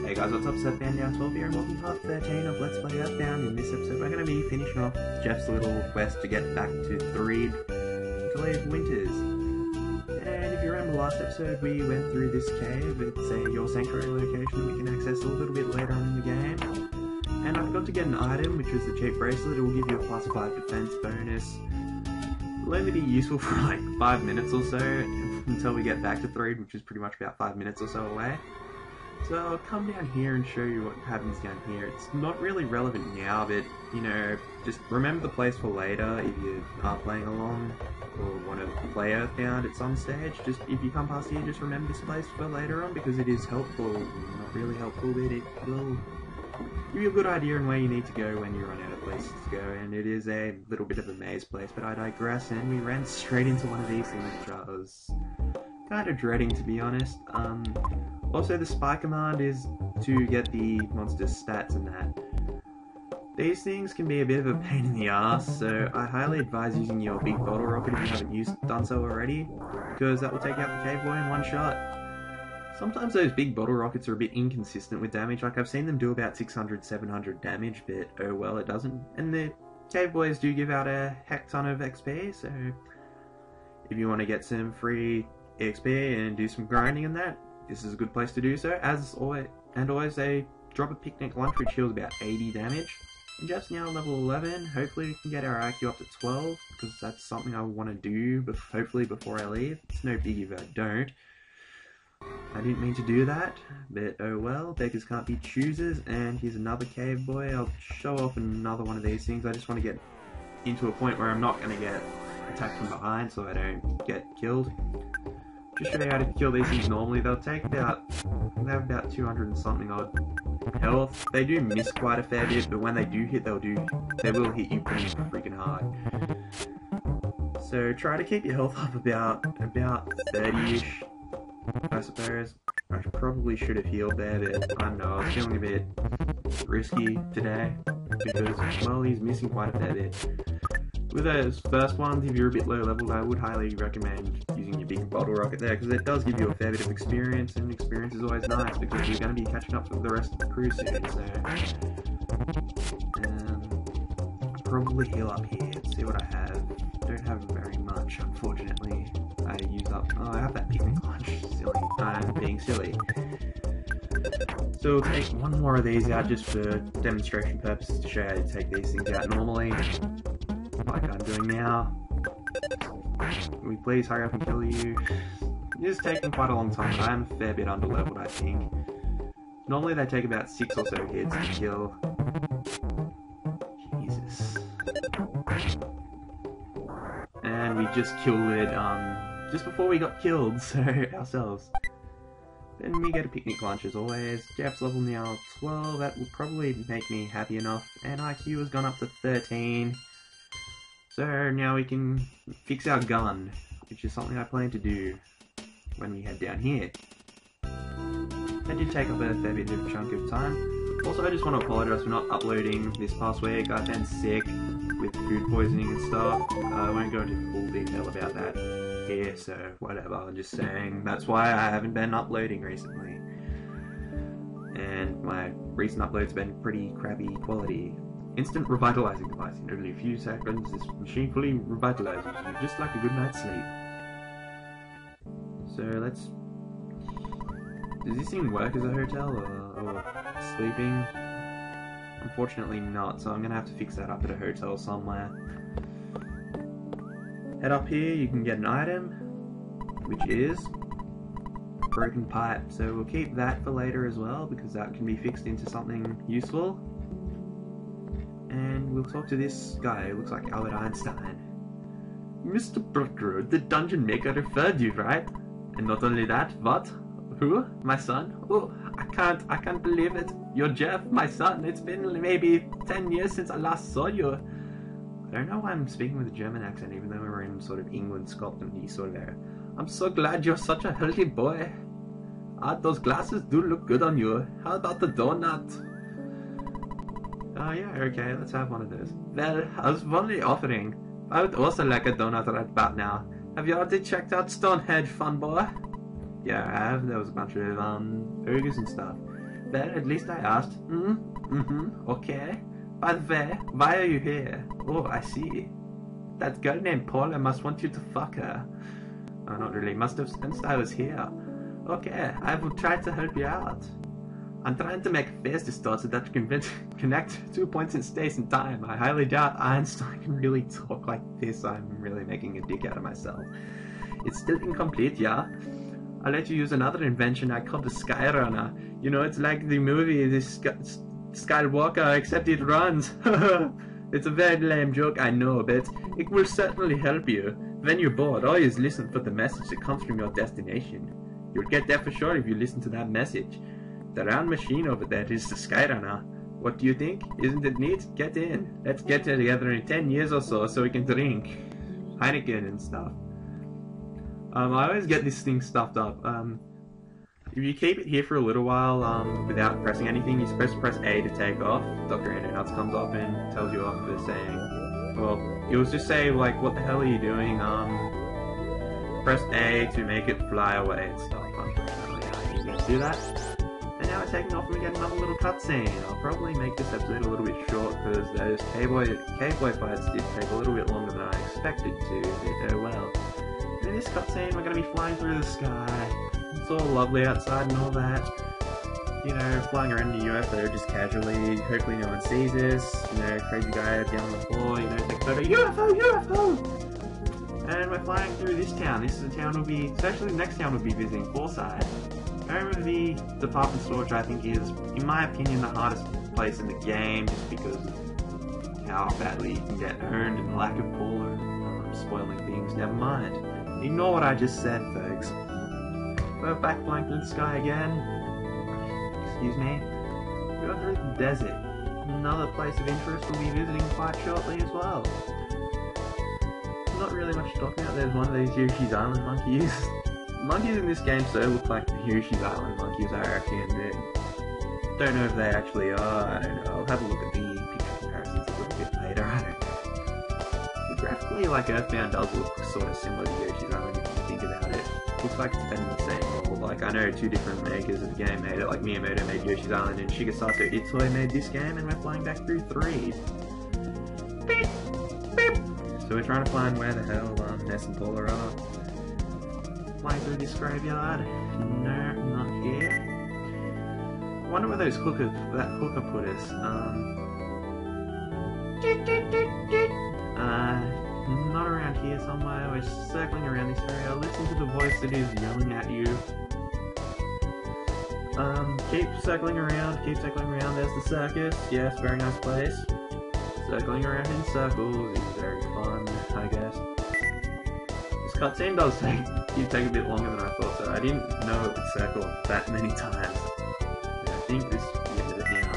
Hey guys, what's up? It's EarthBound down 12 here, and welcome to part 13 of Let's Play EarthBound. In this episode, we're going to be finishing off Jeff's little quest to get back to Threed to leave Winters. And if you remember last episode, we went through this cave. It's your sanctuary location that we can access a little bit later on in the game. And I forgot to get an item, which was the cheap bracelet. It will give you a +5 defense bonus. It'll only be useful for like 5 minutes or so until we get back to Threed, which is pretty much about 5 minutes or so away. So I'll come down here and show you what happens down here. It's not really relevant now, but, you know, just remember the place for later if you are playing along or want to play EarthBound at some stage. Just, if you come past here, just remember this place for later on, because it is helpful. Not really helpful, but it will give you a good idea on where you need to go when you run out of places to go, and it is a little bit of a maze place, but I digress, and we ran straight into one of these things, which I was kind of dreading, to be honest. Also, the spy command is to get the monster's stats and that. These things can be a bit of a pain in the ass, so I highly advise using your big bottle rocket if you haven't done so already, because that will take out the cave boy in one shot. Sometimes those big bottle rockets are a bit inconsistent with damage, like I've seen them do about 600-700 damage, but oh well, it doesn't. And the cave boys do give out a heck ton of XP, so if you want to get some free XP and do some grinding and that, this is a good place to do so. As always, they drop a picnic lunch which heals about 80 damage. And Jeff's now level 11. Hopefully we can get our IQ up to 12, because that's something I want to do, but hopefully before I leave. It's no biggie if I don't. I didn't mean to do that, but oh well, beggars can't be choosers. And here's another cave boy. I'll show off another one of these things. I just want to get into a point where I'm not going to get attacked from behind so I don't get killed. Just show you how to kill these things normally. They have about 200 and something odd health. They do miss quite a fair bit, but when they do hit, they will hit you pretty freaking hard. So try to keep your health up about 30-ish, I suppose. I probably should have healed there, but I don't know, I was feeling a bit risky today, because, well, he's missing quite a fair bit. With those first ones, if you're a bit low leveled, I would highly recommend using your big bottle rocket there, because it does give you a fair bit of experience, and experience is always nice, because you're going to be catching up with the rest of the crew soon, so I'll probably heal up here. Let's see what I have. Don't have very much, unfortunately. I have that picnic lunch. Silly. I'm being silly. So we'll take one more of these out just for demonstration purposes to show you how to take these things out normally, like I'm doing now. Can we please hurry up and kill you? It is taking quite a long time, but I am a fair bit underleveled, I think. Normally they take about 6 or so hits to kill. Jesus. And we just killed it, just before we got killed, so ourselves. Then we get a picnic lunch as always. Jeff's level now 12, that will probably make me happy enough. And IQ has gone up to 13. So now we can fix our gun, which is something I plan to do when we head down here. That did take up a fair bit of a chunk of time. Also, I just want to apologise for not uploading this past week. I've been sick with food poisoning and stuff. I won't go into full detail about that here, so whatever. I'm just saying that's why I haven't been uploading recently. And my recent uploads have been pretty crappy quality. Instant revitalizing device. In only a few seconds, this machine fully revitalizes you, just like a good night's sleep. So let's... Does this thing work as a hotel or sleeping? Unfortunately not, so I'm going to have to fix that up at a hotel somewhere. Head up here, you can get an item, which is broken pipe. So we'll keep that for later as well, because that can be fixed into something useful. And we'll talk to this guy who looks like Albert Einstein. Mr. Brookroad, the dungeon maker referred you, right? And not only that, what? Who? My son? Oh, I can't believe it. You're Jeff, my son. It's been maybe 10 years since I last saw you. I don't know why I'm speaking with a German accent, even though we're in sort of England, Scotland-y sort of area. I'm so glad you're such a healthy boy. Ah, those glasses do look good on you. How about the donut? Oh yeah, okay, let's have one of those. Well, I was only offering. I would also like a donut right about now. Have you already checked out Stonehenge, fun boy? Yeah, I have. There was a bunch of ogres and stuff. Well, at least I asked. Okay. By the way, why are you here? Oh, I see. That girl named Paula must want you to fuck her. Oh, not really. Must have sensed I was here. Okay, I will try to help you out. I'm trying to make a phase distorter that can connect 2 points in space and time. I highly doubt Einstein can really talk like this. I'm really making a dick out of myself. It's still incomplete, yeah? I'll let you use another invention I call the Skyrunner. You know, it's like the movie, this Skywalker, except it runs. It's a very lame joke, I know, but it will certainly help you. When you're bored, always listen for the message that comes from your destination. You'll get there for sure if you listen to that message. The round machine over there is the Skyrunner. What do you think? Isn't it neat? Get in. Let's get together in 10 years or so we can drink Heineken and stuff. I always get this thing stuffed up. If you keep it here for a little while without pressing anything, you're supposed to press A to take off. Dr. Andrew Nuts comes up and tells you off for saying, well, it was just say like, what the hell are you doing? Press A to make it fly away and stuff. Unfortunately, you can do that. And now we're taking off and we get another little cutscene. I'll probably make this episode a little bit short because those cowboy fights did take a little bit longer than I expected to. Oh well. In this cutscene, we're going to be flying through the sky. It's all lovely outside and all that. You know, flying around in the UFO just casually. Hopefully no one sees us. You know, crazy guy down on the floor, you know, take a photo. UFO! UFO! And we're flying through this town. This is a town especially the next town we'll be visiting, Forsyth. Home of the department store, which I think is, in my opinion, the hardest place in the game, just because of how badly you can get owned and the lack of Paula spoiling things. Never mind. Ignore what I just said, folks. We're back flying through the sky again. Excuse me. We're going through the desert. Another place of interest we'll be visiting quite shortly as well. Not really much to talk about. There's one of these Yoshi's Island monkeys. Monkeys in this game so look like the Yoshi's Island monkeys, I reckon. Don't know if they actually are. I don't know. I'll have a look at the picture comparisons a little bit later. I don't know. Graphically, like EarthBound does look sort of similar to Yoshi's Island if you think about it. Looks like it's been the same role. Like, I know two different makers of the game made it. Like, Miyamoto made Yoshi's Island and Shigesato Itoi made this game, and we're flying back through 3. Beep! Beep! So we're trying to find where the hell Ness and Paula are. Flying through this graveyard. No, not here. I wonder where that hooker put us. Not around here somewhere. We're circling around this area. Listen to the voice that is yelling at you. Keep circling around. There's the circus. Yes, very nice place. Circling around in circles is very fun, I guess. This cutscene does take a bit longer than I thought, so I didn't know it would circle that many times. But I think this is it now.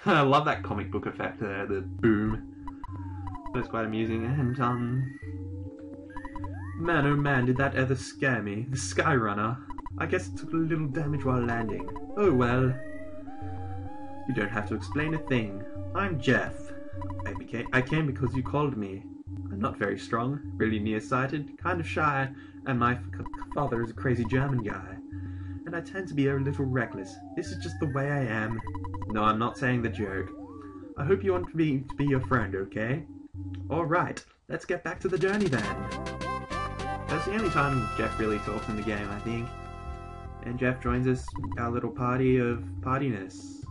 I love that comic book effect there, the boom. That's quite amusing, and man oh man, did that ever scare me. The Skyrunner. I guess it took a little damage while landing. Oh well. You don't have to explain a thing. I'm Jeff. I came because you called me. I'm not very strong, really nearsighted, kind of shy, and my father is a crazy German guy. And I tend to be a little reckless. This is just the way I am. No, I'm not saying the joke. I hope you want me to be your friend, okay? Alright, let's get back to the journey then. That's the only time Jeff really talks in the game, I think. And Jeff joins us, our little party of partiness.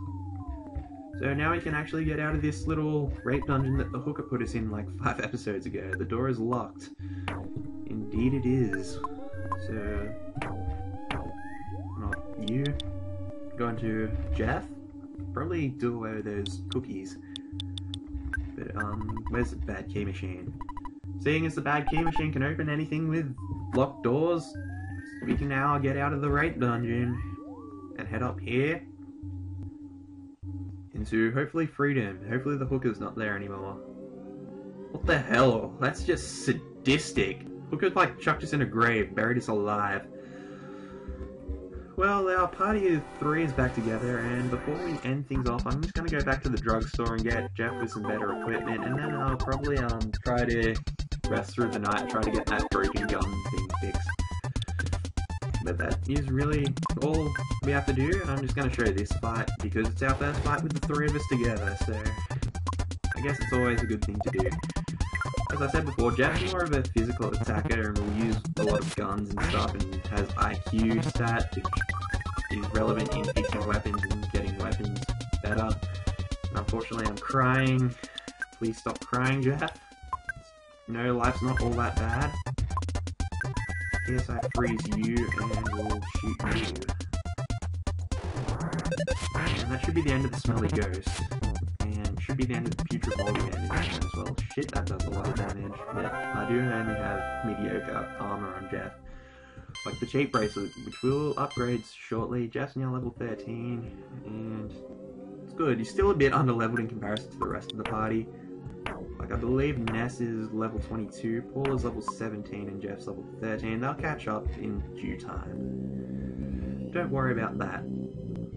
So now we can actually get out of this little rape dungeon that the hooker put us in like 5 episodes ago. The door is locked. Indeed it is. So, not you. Going to Jeff? Probably do away with those cookies. But, where's the bad key machine? Seeing as the bad key machine can open anything with locked doors, we can now get out of the rape dungeon and head up here into, hopefully, freedom. Hopefully the hooker's not there anymore. What the hell? That's just sadistic. Hooker's like chucked us in a grave, buried us alive. Well, our party of 3 is back together, and before we end things off, I'm just going to go back to the drugstore and get Jeff with some better equipment, and then I'll probably try to rest through the night, try to get that broken gun thing fixed. But that is really all we have to do, and I'm just going to show this fight because it's our first fight with the three of us together, so I guess it's always a good thing to do. As I said before, Jeff's more of a physical attacker and will use a lot of guns and stuff, and has IQ stat, which is relevant in fixing weapons and getting weapons better. And unfortunately I'm crying. Please stop crying, Jeff. No, life's not all that bad. Yes, I freeze you and we'll shoot you. And that should be the end of the smelly ghost. And should be the end of the putrid moldy bandage as well. Shit, that does a lot of damage. But I do only have mediocre armor on Jeff. Like the cheap bracelet, which will upgrade shortly. Jeff's now level 13, and it's good. He's still a bit underleveled in comparison to the rest of the party. Like, I believe Ness is level 22, Paula's level 17, and Jeff's level 13. They'll catch up in due time. Don't worry about that.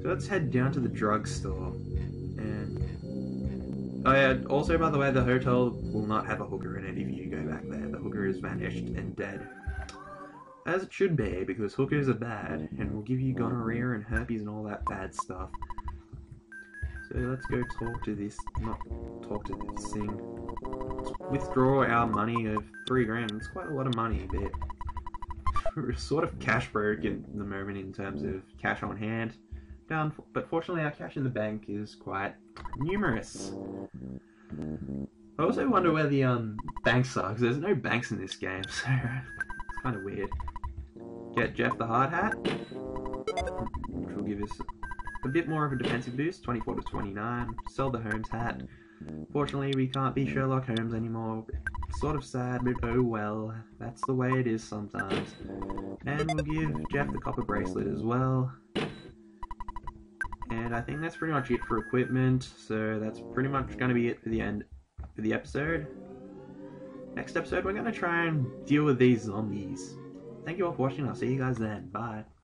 So let's head down to the drugstore. And oh yeah, also by the way, the hotel will not have a hooker in it if you go back there. The hooker is vanished and dead. As it should be, because hookers are bad, and will give you gonorrhea and herpes and all that bad stuff. So let's go talk to this, not talk to this thing. Let's withdraw our money of 3 grand. It's quite a lot of money, but we're sort of cash broke at the moment in terms of cash on hand. But fortunately our cash in the bank is quite numerous. I also wonder where the banks are, because there's no banks in this game, so it's kind of weird. Get Jeff the hard hat, which will give us a bit more of a defensive boost, 24 to 29. Sell the Holmes hat. Fortunately, we can't be Sherlock Holmes anymore. It's sort of sad, but oh well. That's the way it is sometimes. And we'll give Jeff the copper bracelet as well. And I think that's pretty much it for equipment. So that's pretty much going to be it for the end of the episode. Next episode, we're going to try and deal with these zombies. Thank you all for watching. I'll see you guys then. Bye.